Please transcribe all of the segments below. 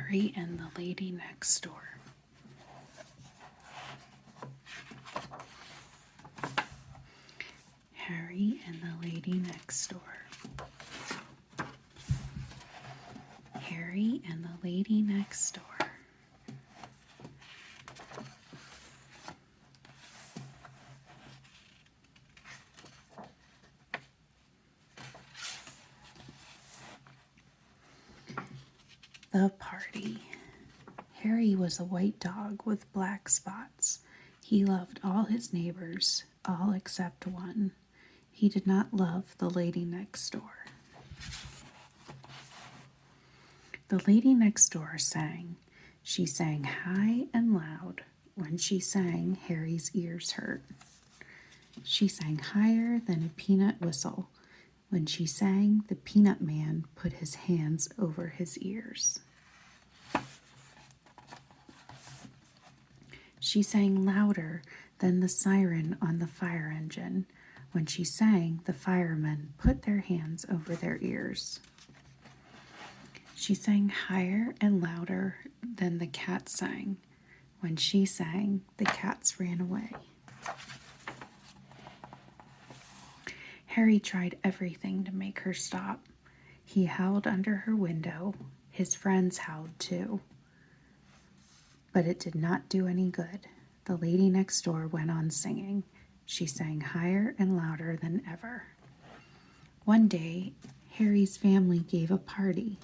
Harry and the Lady Next Door. Harry and the Lady Next Door. Harry and the Lady Next Door. The party. Harry was a white dog with black spots. He loved all his neighbors, all except one. He did not love the lady next door. The lady next door sang. She sang high and loud. When she sang, Harry's ears hurt. She sang higher than a peanut whistle. When she sang, the peanut man put his hands over his ears. She sang louder than the siren on the fire engine. When she sang, the firemen put their hands over their ears. She sang higher and louder than the cat sang. When she sang, the cats ran away. Harry tried everything to make her stop. He howled under her window. His friends howled too. But it did not do any good. The lady next door went on singing. She sang higher and louder than ever. One day, Harry's family gave a party.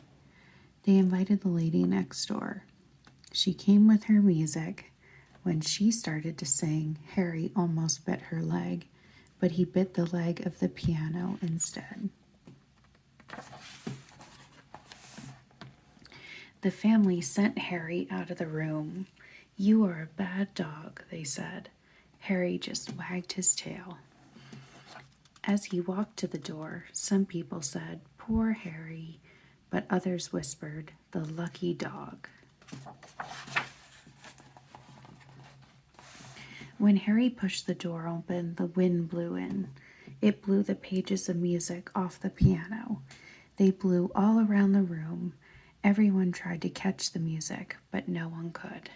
They invited the lady next door. She came with her music. When she started to sing, Harry almost bit her leg, but he bit the leg of the piano instead. The family sent Harry out of the room. "You are a bad dog," they said. Harry just wagged his tail. As he walked to the door, some people said, "Poor Harry," but others whispered, "The lucky dog." When Harry pushed the door open, the wind blew in. It blew the pages of music off the piano. They blew all around the room. Everyone tried to catch the music, but no one could.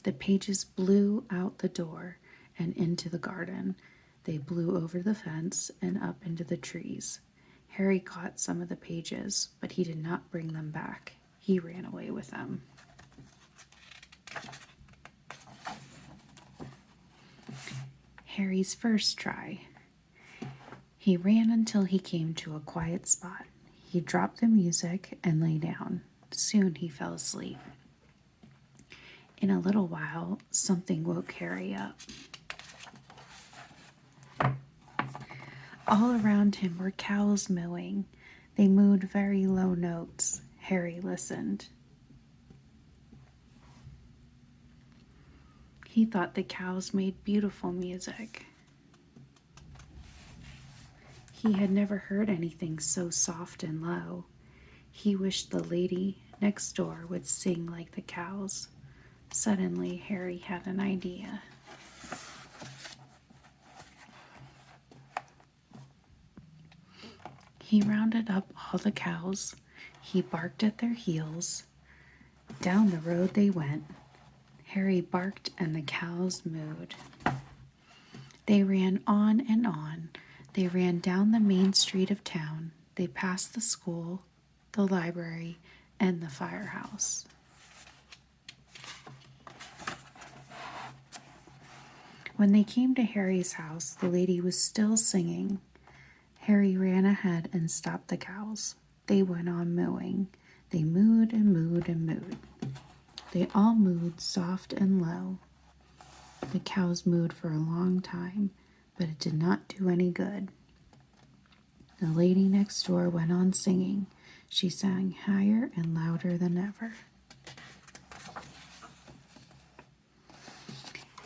The pages blew out the door and into the garden. They blew over the fence and up into the trees. Harry caught some of the pages, but he did not bring them back. He ran away with them. Harry's first try. He ran until he came to a quiet spot. He dropped the music and lay down. Soon he fell asleep. In a little while, something woke Harry up. All around him were cows mooing. They mooed very low notes. Harry listened. He thought the cows made beautiful music. He had never heard anything so soft and low. He wished the lady next door would sing like the cows. Suddenly, Harry had an idea. He rounded up all the cows. He barked at their heels. Down the road they went. Harry barked and the cows mooed. They ran on and on. They ran down the main street of town. They passed the school, the library, and the firehouse. When they came to Harry's house, the lady was still singing. Harry ran ahead and stopped the cows. They went on mooing. They mooed and mooed and mooed. They all mooed soft and low. The cows mooed for a long time, but it did not do any good. The lady next door went on singing. She sang higher and louder than ever.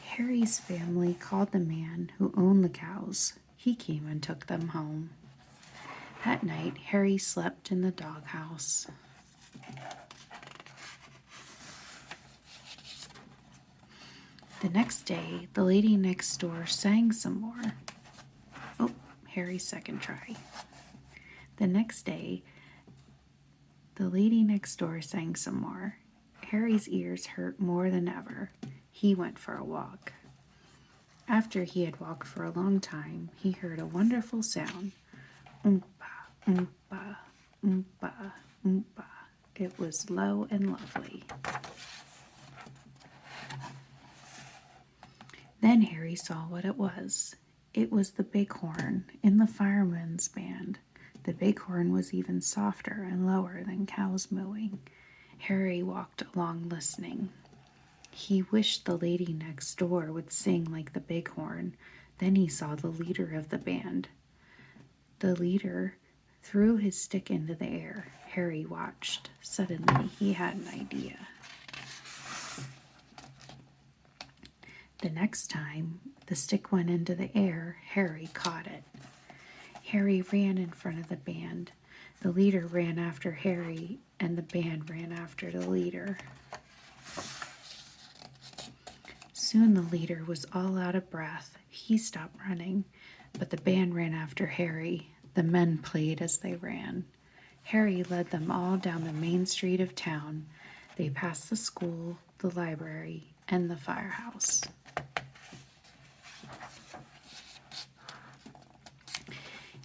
Harry's family called the man who owned the cows. He came and took them home. At night, Harry slept in the doghouse. The next day, the lady next door sang some more. Oh, Harry's second try. The next day, The lady next door sang some more. Harry's ears hurt more than ever. He went for a walk. After he had walked for a long time, he heard a wonderful sound. Oompa, oompa, oompa, oompa. It was low and lovely. Then Harry saw what it was. It was the bighorn in the fireman's band. The bighorn was even softer and lower than cows mooing. Harry walked along listening. He wished the lady next door would sing like the bighorn. Then he saw the leader of the band. The leader threw his stick into the air. Harry watched. Suddenly, he had an idea. The next time the stick went into the air, Harry caught it. Harry ran in front of the band. The leader ran after Harry, and the band ran after the leader. Soon the leader was all out of breath. He stopped running, but the band ran after Harry. The men played as they ran. Harry led them all down the main street of town. They passed the school, the library, and the firehouse.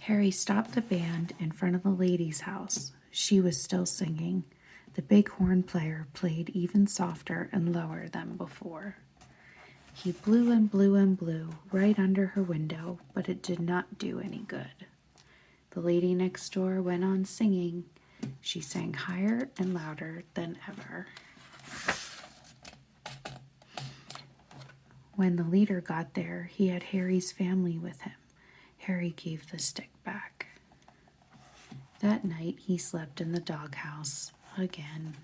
Harry stopped the band in front of the lady's house. She was still singing. The bighorn player played even softer and lower than before. He blew and blew and blew right under her window, but it did not do any good. The lady next door went on singing. She sang higher and louder than ever. When the leader got there, he had Harry's family with him. Harry gave the stick back. That night he slept in the doghouse again.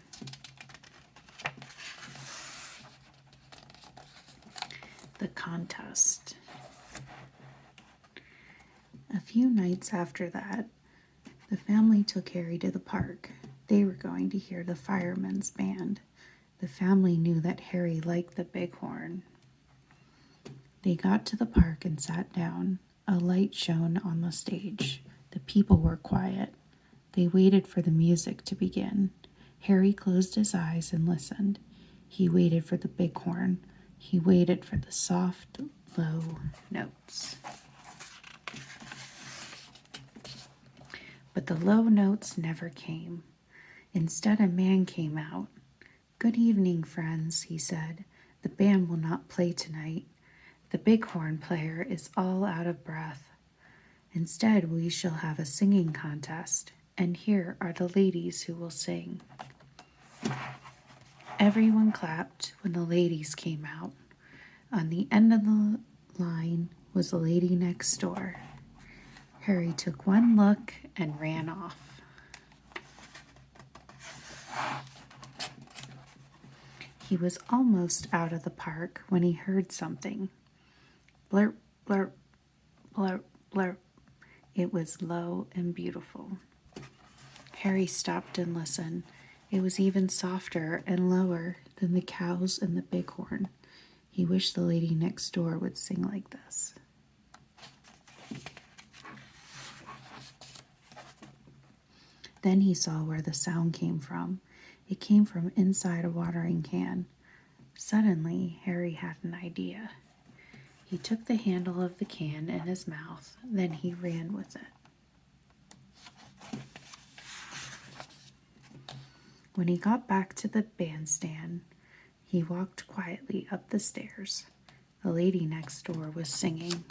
The contest. A few nights after that, the family took Harry to the park. They were going to hear the firemen's band. The family knew that Harry liked the bighorn. They got to the park and sat down. A light shone on the stage. The people were quiet. They waited for the music to begin. Harry closed his eyes and listened. He waited for the bighorn. He waited for the soft, low notes. But the low notes never came. Instead, a man came out. "Good evening, friends," he said. "The band will not play tonight. The bighorn player is all out of breath. Instead, we shall have a singing contest, and here are the ladies who will sing." Everyone clapped when the ladies came out. On the end of the line was the lady next door. Harry took one look and ran off. He was almost out of the park when he heard something. Blurp, blurp, blurp, blurp. It was low and beautiful. Harry stopped and listened. It was even softer and lower than the cows and the bighorn. He wished the lady next door would sing like this. Then he saw where the sound came from. It came from inside a watering can. Suddenly, Harry had an idea. He took the handle of the can in his mouth, then he ran with it. When he got back to the bandstand, he walked quietly up the stairs. The lady next door was singing.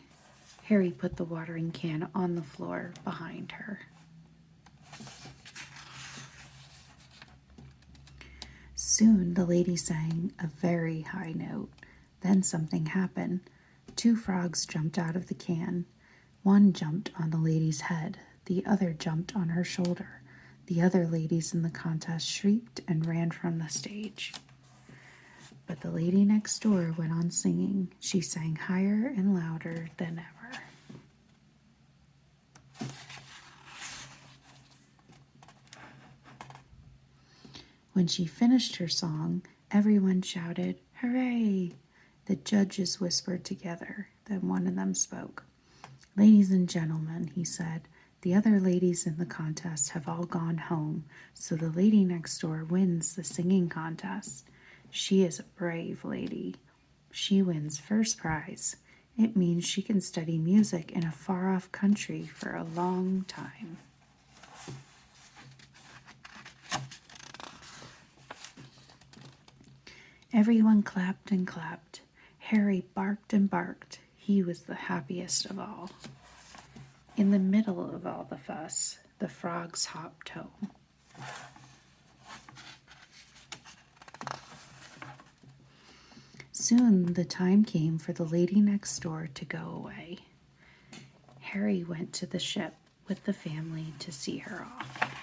Harry put the watering can on the floor behind her. Soon the lady sang a very high note. Then something happened. 2 frogs jumped out of the can. One jumped on the lady's head. The other jumped on her shoulder. The other ladies in the contest shrieked and ran from the stage. But the lady next door went on singing. She sang higher and louder than ever. When she finished her song, everyone shouted, "Hooray!" The judges whispered together. Then one of them spoke. "Ladies and gentlemen," he said, The other ladies in the contest have all gone home, so the lady next door wins the singing contest. She is a brave lady. She wins first prize. It means she can study music in a far off country for a long time. Everyone clapped and clapped. Harry barked and barked. He was the happiest of all. In the middle of all the fuss, the frogs hopped home. Soon the time came for the lady next door to go away. Harry went to the ship with the family to see her off.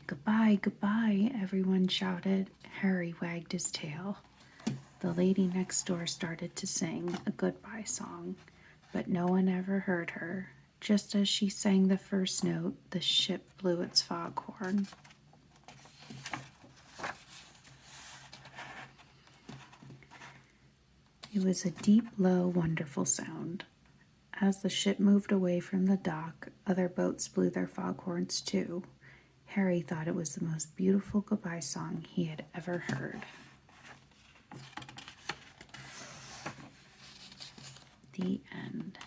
Goodbye, goodbye, everyone shouted. Harry wagged his tail. The lady next door started to sing a goodbye song, but no one ever heard her. Just as she sang the first note, the ship blew its foghorn. It was a deep, low, wonderful sound. As the ship moved away from the dock, other boats blew their foghorns too. Harry thought it was the most beautiful goodbye song he had ever heard. The end.